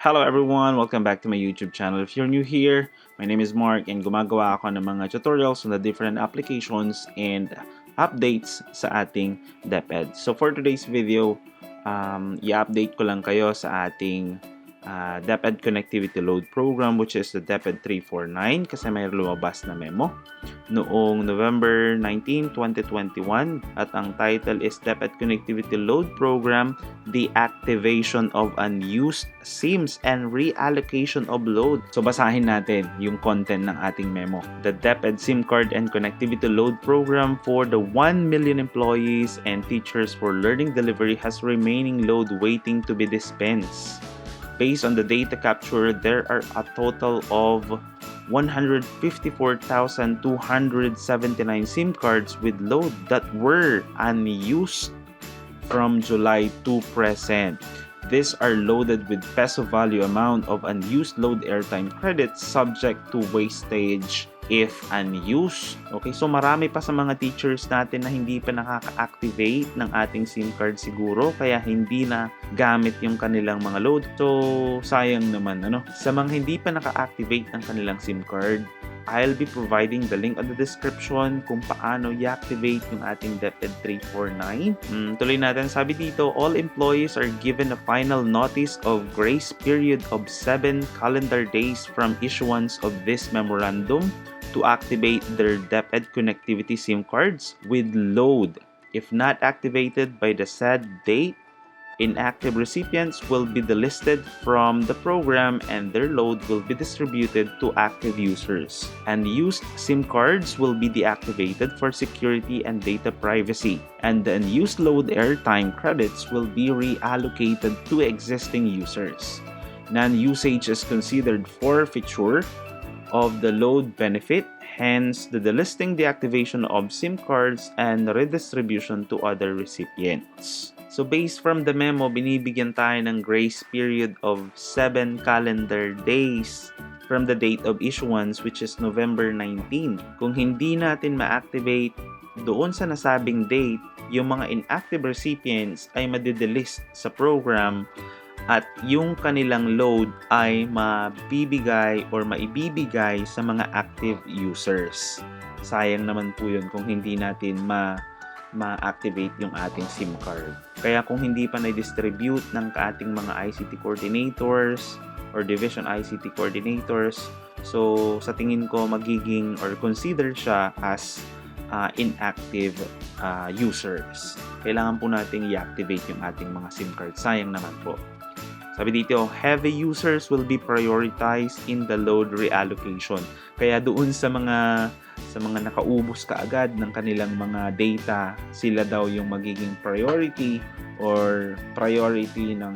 Hello everyone! Welcome back to my YouTube channel. If you're new here, my name is Mark and gumagawa ako ng mga tutorials on the different applications and updates sa ating Deped. So for today's video, i-update ko lang kayo sa ating Deped Connectivity Load Program, which is the Deped 349 kasi may lumabas na memo noong November 19, 2021 at ang title is Deped Connectivity Load Program, Deactivation of Unused SIMs and Reallocation of Load. So basahin natin yung content ng ating memo. The Deped SIM Card and Connectivity Load Program for the 1 million employees and teachers for learning delivery has remaining load waiting to be dispensed. Based on the data captured, there are a total of 154,279 SIM cards with load that were unused from July to present. These are loaded with peso value amount of unused load airtime credits subject to wastage if unused. Okay, so marami pa sa mga teachers natin na hindi pa nakaka-activate ng ating SIM card siguro, kaya hindi na gamit yung kanilang mga load. So, sayang naman, ano? Sa mga hindi pa naka-activate ng kanilang SIM card, I'll be providing the link on the description kung paano i-activate yung ating Deped 349. Tuloy natin, sabi dito, all employees are given a final notice of grace period of 7 calendar days from issuance of this memorandum to activate their Deped connectivity SIM cards with load. If not activated by the said date, inactive recipients will be delisted from the program and their load will be distributed to active users. Unused SIM cards will be deactivated for security and data privacy, and the unused load airtime credits will be reallocated to existing users. Non-usage is considered forfeiture of the load benefit, hence the delisting, deactivation of SIM cards, and redistribution to other recipients. So based from the memo, binibigyan tayo ng grace period of 7 calendar days from the date of issuance, which is November 19. Kung hindi natin ma-activate doon sa nasabing date, yung mga inactive recipients ay madidelist sa program at yung kanilang load ay mabibigay or maibibigay sa mga active users. Sayang naman po yun kung hindi natin ma-activate yung ating SIM card. Kaya kung hindi pa na-distribute ng ating mga ICT coordinators or division ICT coordinators, so sa tingin ko magiging or consider siya as inactive users. Kailangan po nating i-activate yung ating mga SIM card. Sayang naman po. Sabi dito, heavy users will be prioritized in the load reallocation. Kaya doon sa mga nakaubos kaagad ng kanilang mga data, sila daw yung magiging priority or priority ng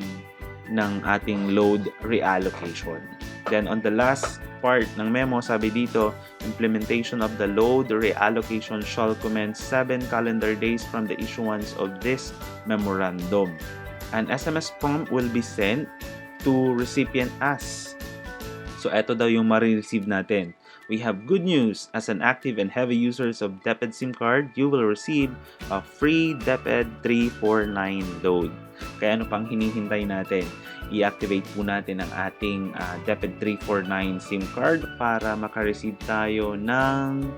ating load reallocation. Then on the last part ng memo, sabi dito, implementation of the load reallocation shall commence 7 calendar days from the issuance of this memorandum. An SMS prompt will be sent to recipient as. So, eto daw yung ma-receive natin. We have good news. As an active and heavy users of Deped SIM card, you will receive a free Deped 349 load. Kaya ano pang hinihintay natin? I-activate po natin ang ating Deped 349 SIM card para makareceive tayo ng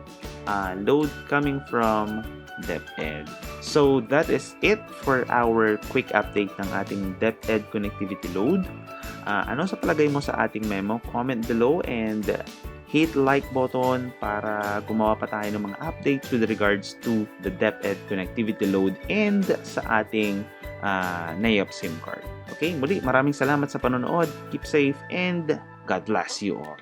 load coming from Deped. So that is it for our quick update ng ating Deped connectivity load. Ano sa palagay mo sa ating memo? Comment below and hit like button para gumawa pa tayo ng mga updates with regards to the Deped connectivity load and sa ating NAIOP SIM card. Okay, muli maraming salamat sa panonood. Keep safe and God bless you all.